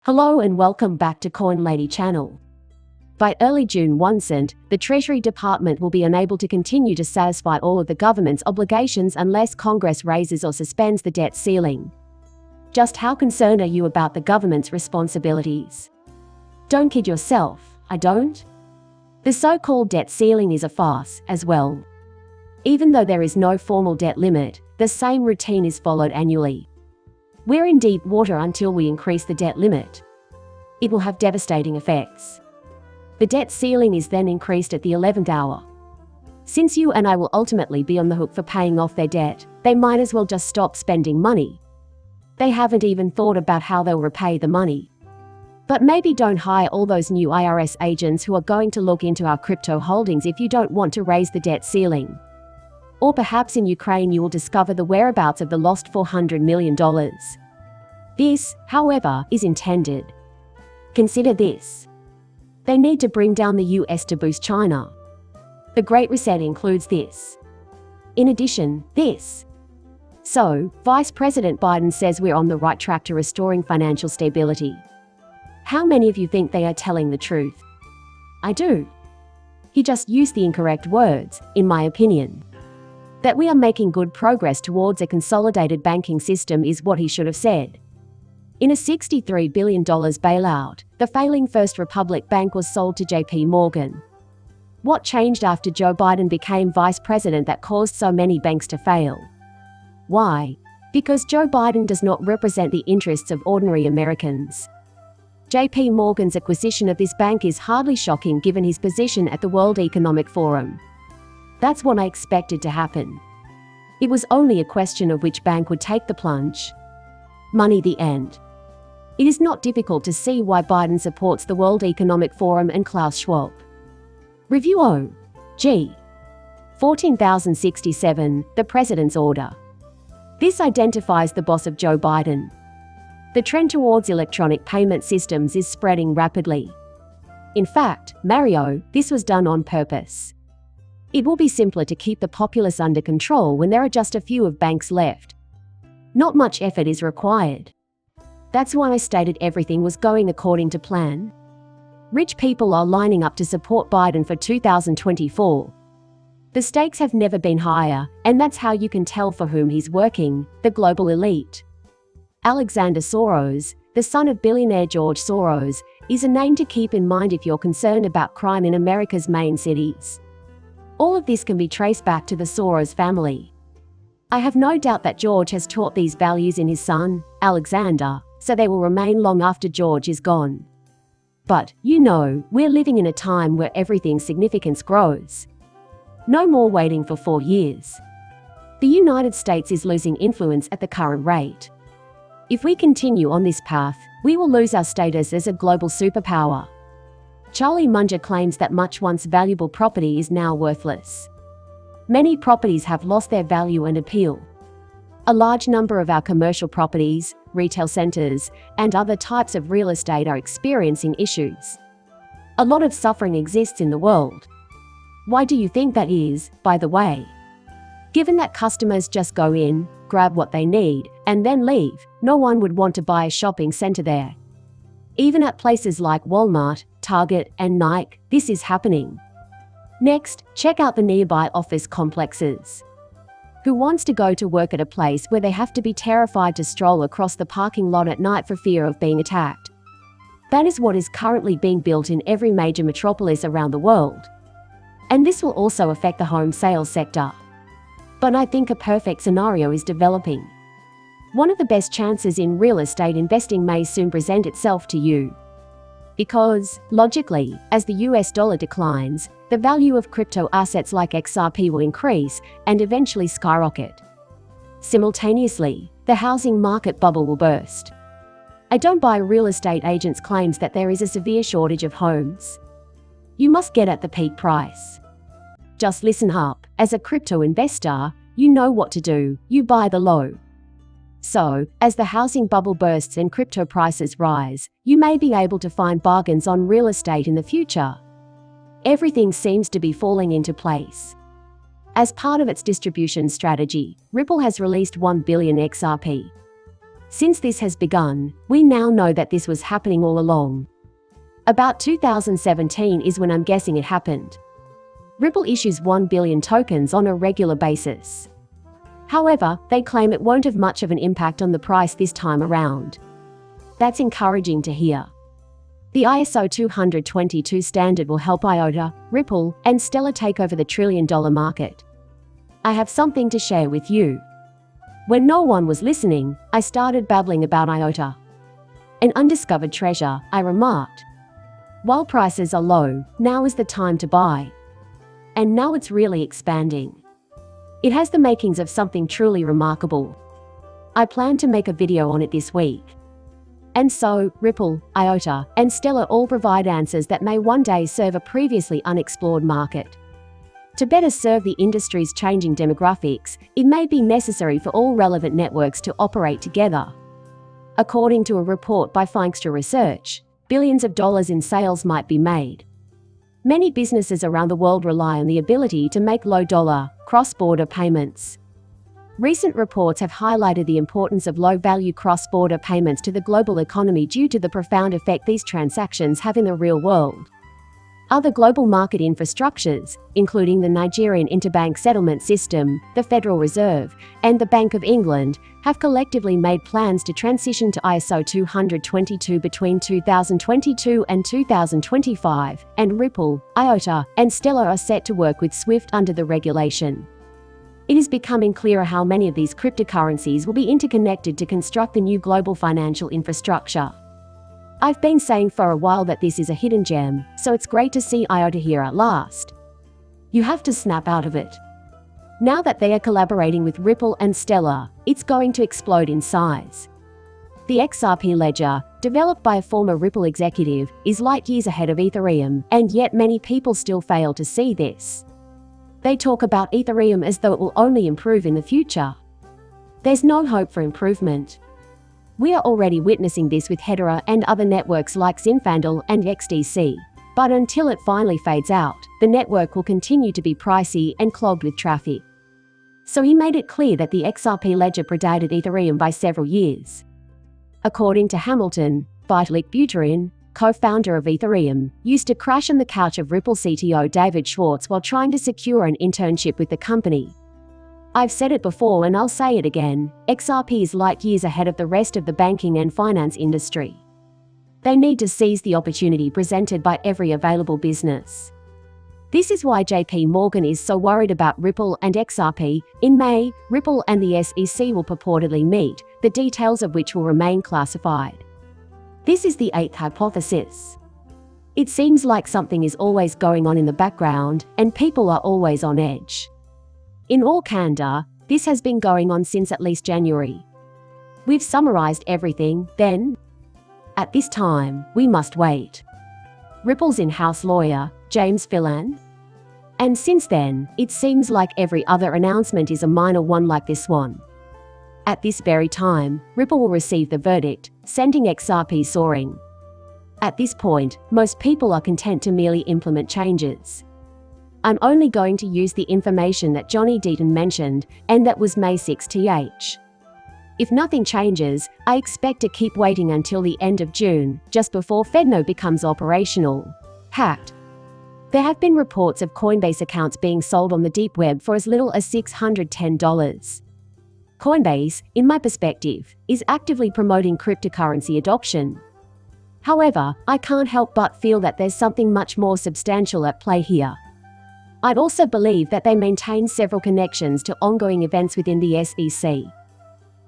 Hello and welcome back to Coin Lady channel. By early June 1 cent, the Treasury Department will be unable to continue to satisfy all of the government's obligations unless Congress raises or suspends the debt ceiling. Just how concerned are you about the government's responsibilities? Don't kid yourself, I don't. The so-called debt ceiling is a farce as well. Even though there is no formal debt limit, the same routine is followed annually. We're in deep water until we increase the debt limit. It will have devastating effects. The debt ceiling is then increased at the 11th hour. Since you and I will ultimately be on the hook for paying off their debt, they might as well just stop spending money. They haven't even thought about how they'll repay the money. But maybe don't hire all those new IRS agents who are going to look into our crypto holdings if you don't want to raise the debt ceiling. Or perhaps in Ukraine you will discover the whereabouts of the lost $400 million. This, however, is intended. Consider this. They need to bring down the US to boost China. The Great Reset includes this. In addition, this. So, Vice President Biden says we're on the right track to restoring financial stability. How many of you think they are telling the truth? I do. He just used the incorrect words, in my opinion. That we are making good progress towards a consolidated banking system is what he should have said. In a $63 billion bailout, the failing First Republic Bank was sold to JP Morgan. What changed after Joe Biden became vice president that caused so many banks to fail? Why? Because Joe Biden does not represent the interests of ordinary Americans. JP Morgan's acquisition of this bank is hardly shocking given his position at the World Economic Forum. That's what I expected to happen. It was only a question of which bank would take the plunge. Money the end. It is not difficult to see why Biden supports the World Economic Forum and Klaus Schwab. Review O. G. 14,067, the President's Order. This identifies the boss of Joe Biden. The trend towards electronic payment systems is spreading rapidly. In fact, Mario, this was done on purpose. It will be simpler to keep the populace under control when there are just a few of banks left. Not much effort is required. That's why I stated everything was going according to plan. Rich people are lining up to support Biden for 2024. The stakes have never been higher, and that's how you can tell for whom he's working, the global elite. Alexander Soros, the son of billionaire George Soros, is a name to keep in mind if you're concerned about crime in America's main cities. All of this can be traced back to the Soros family. I have no doubt that George has taught these values in his son, Alexander, so they will remain long after George is gone. But, we're living in a time where everything's significance grows. No more waiting for 4 years. The United States is losing influence at the current rate. If we continue on this path, we will lose our status as a global superpower. Charlie Munger claims that much once valuable property is now worthless. Many properties have lost their value and appeal. A large number of our commercial properties, retail centers, and other types of real estate are experiencing issues. A lot of suffering exists in the world. Why do you think that is, by the way? Given that customers just go in, grab what they need, and then leave, no one would want to buy a shopping center there. Even at places like Walmart, Target, and Nike, this is happening. Next, check out the nearby office complexes. Who wants to go to work at a place where they have to be terrified to stroll across the parking lot at night for fear of being attacked? That is what is currently being built in every major metropolis around the world. And this will also affect the home sales sector. But I think a perfect scenario is developing. One of the best chances in real estate investing may soon present itself to you. Because, logically, as the US dollar declines, the value of crypto assets like XRP will increase and eventually skyrocket. Simultaneously, the housing market bubble will burst. I don't buy real estate agents' claims that there is a severe shortage of homes. You must get at the peak price. Just listen up, as a crypto investor, you know what to do, you buy the low. So, as the housing bubble bursts and crypto prices rise, you may be able to find bargains on real estate in the future. Everything seems to be falling into place. As part of its distribution strategy, Ripple has released 1 billion XRP. Since this has begun, we now know that this was happening all along. About 2017 is when I'm guessing it happened. Ripple issues 1 billion tokens on a regular basis. However, they claim it won't have much of an impact on the price this time around. That's encouraging to hear. The ISO 20022 standard will help IOTA, Ripple, and Stellar take over the trillion-dollar market. I have something to share with you. When no one was listening, I started babbling about IOTA. An undiscovered treasure, I remarked. While prices are low, now is the time to buy. And now it's really expanding. It has the makings of something truly remarkable. I plan to make a video on it this week. And so, Ripple, IOTA, and Stellar all provide answers that may one day serve a previously unexplored market. To better serve the industry's changing demographics, it may be necessary for all relevant networks to operate together. According to a report by Finkstra Research, billions of dollars in sales might be made. Many businesses around the world rely on the ability to make low-dollar, cross-border payments. Recent reports have highlighted the importance of low-value cross-border payments to the global economy due to the profound effect these transactions have in the real world. Other global market infrastructures, including the Nigerian Interbank Settlement System, the Federal Reserve, and the Bank of England, have collectively made plans to transition to ISO 20022 between 2022 and 2025, and Ripple, IOTA, and Stellar are set to work with SWIFT under the regulation. It is becoming clearer how many of these cryptocurrencies will be interconnected to construct the new global financial infrastructure. I've been saying for a while that this is a hidden gem, so it's great to see IOTA here at last. You have to snap out of it. Now that they are collaborating with Ripple and Stellar, it's going to explode in size. The XRP ledger, developed by a former Ripple executive, is light years ahead of Ethereum, and yet many people still fail to see this. They talk about Ethereum as though it will only improve in the future. There's no hope for improvement. We are already witnessing this with Hedera and other networks like Zinfandel and XDC. But until it finally fades out, the network will continue to be pricey and clogged with traffic. So he made it clear that the XRP ledger predated Ethereum by several years. According to Hamilton, Vitalik Buterin, co-founder of Ethereum, used to crash on the couch of Ripple CTO David Schwartz while trying to secure an internship with the company. I've said it before and I'll say it again, XRP is light years ahead of the rest of the banking and finance industry. They need to seize the opportunity presented by every available business. This is why JP Morgan is so worried about Ripple and XRP. In May, Ripple and the SEC will purportedly meet, the details of which will remain classified. This is the eighth hypothesis. It seems like something is always going on in the background, and people are always on edge. In all candor, this has been going on since at least January. We've summarized everything, then. At this time, we must wait. Ripple's in-house lawyer, James Filan. And since then, it seems like every other announcement is a minor one like this one. At this very time, Ripple will receive the verdict, sending XRP soaring. At this point, most people are content to merely implement changes. I'm only going to use the information that Johnny Deaton mentioned, and that was May 6th. If nothing changes, I expect to keep waiting until the end of June, just before FedNow becomes operational. Hacked. There have been reports of Coinbase accounts being sold on the deep web for as little as $610. Coinbase, in my perspective, is actively promoting cryptocurrency adoption. However, I can't help but feel that there's something much more substantial at play here. I'd also believe that they maintain several connections to ongoing events within the SEC.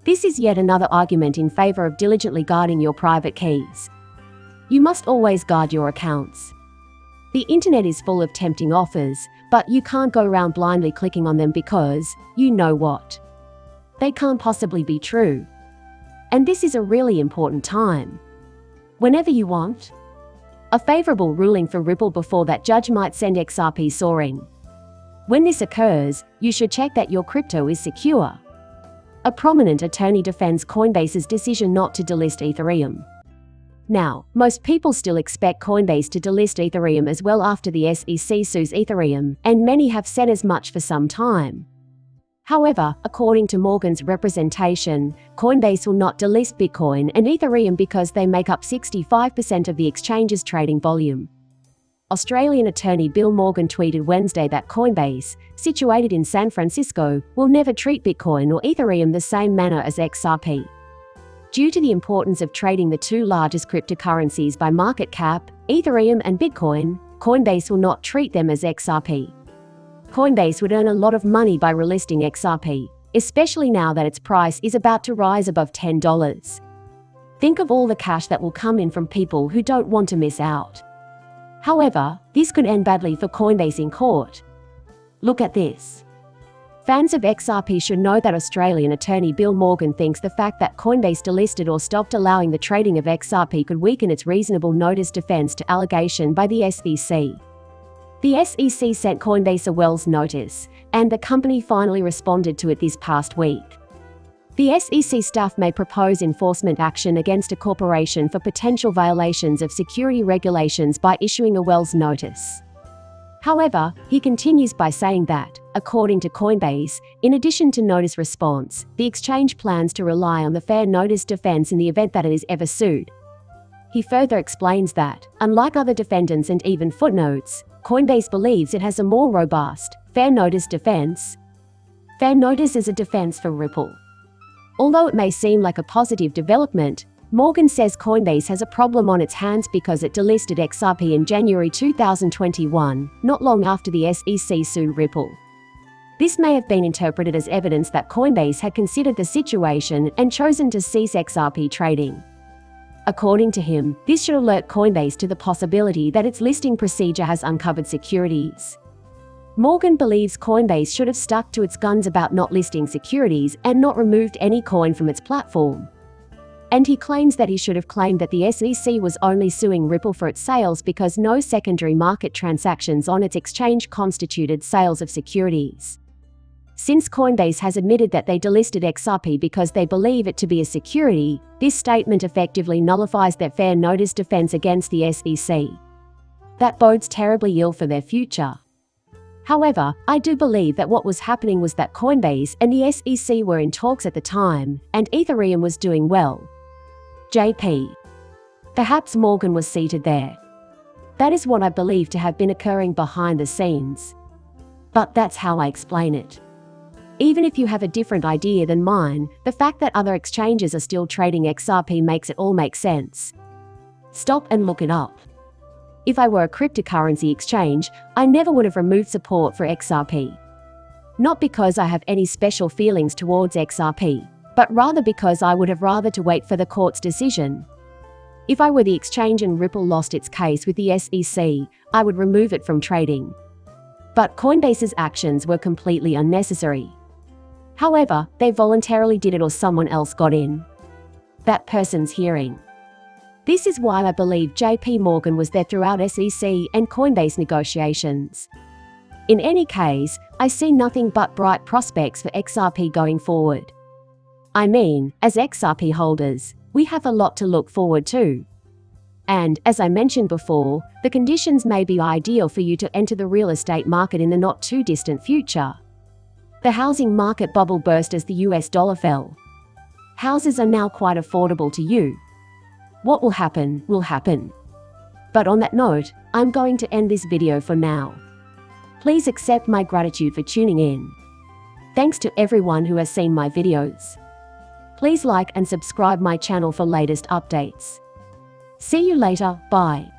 This is yet another argument in favor of diligently guarding your private keys. You must always guard your accounts. The internet is full of tempting offers, but you can't go around blindly clicking on them because, you know what? They can't possibly be true. And this is a really important time. Whenever you want. A favorable ruling for Ripple before that judge might send XRP soaring. When this occurs, you should check that your crypto is secure. A prominent attorney defends Coinbase's decision not to delist Ethereum. Now, most people still expect Coinbase to delist Ethereum as well after the SEC sues Ethereum, and many have said as much for some time. However, according to Morgan's representation, Coinbase will not delist Bitcoin and Ethereum because they make up 65% of the exchange's trading volume. Australian attorney Bill Morgan tweeted Wednesday that Coinbase, situated in San Francisco, will never treat Bitcoin or Ethereum the same manner as XRP. Due to the importance of trading the two largest cryptocurrencies by market cap, Ethereum and Bitcoin, Coinbase will not treat them as XRP. Coinbase would earn a lot of money by relisting XRP, especially now that its price is about to rise above $10. Think of all the cash that will come in from people who don't want to miss out. However, this could end badly for Coinbase in court. Look at this. Fans of XRP should know that Australian attorney Bill Morgan thinks the fact that Coinbase delisted or stopped allowing the trading of XRP could weaken its reasonable notice defense to allegation by the SEC. The SEC sent Coinbase a Wells notice, and the company finally responded to it this past week. The SEC staff may propose enforcement action against a corporation for potential violations of security regulations by issuing a Wells notice. However, he continues by saying that, according to Coinbase, in addition to notice response, the exchange plans to rely on the fair notice defense in the event that it is ever sued. He further explains that, unlike other defendants and even footnotes, Coinbase believes it has a more robust, fair notice defense. Fair notice is a defense for Ripple. Although it may seem like a positive development, Morgan says Coinbase has a problem on its hands because it delisted XRP in January 2021, not long after the SEC sued Ripple. This may have been interpreted as evidence that Coinbase had considered the situation and chosen to cease XRP trading. According to him, this should alert Coinbase to the possibility that its listing procedure has uncovered securities. Morgan believes Coinbase should have stuck to its guns about not listing securities and not removed any coin from its platform. And he claims that he should have claimed that the SEC was only suing Ripple for its sales because no secondary market transactions on its exchange constituted sales of securities. Since Coinbase has admitted that they delisted XRP because they believe it to be a security, this statement effectively nullifies their fair notice defense against the SEC. That bodes terribly ill for their future. However, I do believe that what was happening was that Coinbase and the SEC were in talks at the time, and Ethereum was doing well. JP. Perhaps Morgan was seated there. That is what I believe to have been occurring behind the scenes. But that's how I explain it. Even if you have a different idea than mine, the fact that other exchanges are still trading XRP makes it all make sense. Stop and look it up. If I were a cryptocurrency exchange, I never would have removed support for XRP. Not because I have any special feelings towards XRP, but rather because I would have rather to wait for the court's decision. If I were the exchange and Ripple lost its case with the SEC, I would remove it from trading. But Coinbase's actions were completely unnecessary. However, they voluntarily did it or someone else got in. That person's hearing. This is why I believe JP Morgan was there throughout SEC and Coinbase negotiations. In any case, I see nothing but bright prospects for XRP going forward. I mean, as XRP holders, we have a lot to look forward to. And, as I mentioned before, the conditions may be ideal for you to enter the real estate market in the not-too-distant future. The housing market bubble burst as the US dollar fell. Houses are now quite affordable to you. What will happen, will happen. But on that note, I'm going to end this video for now. Please accept my gratitude for tuning in. Thanks to everyone who has seen my videos. Please like and subscribe my channel for latest updates. See you later, bye.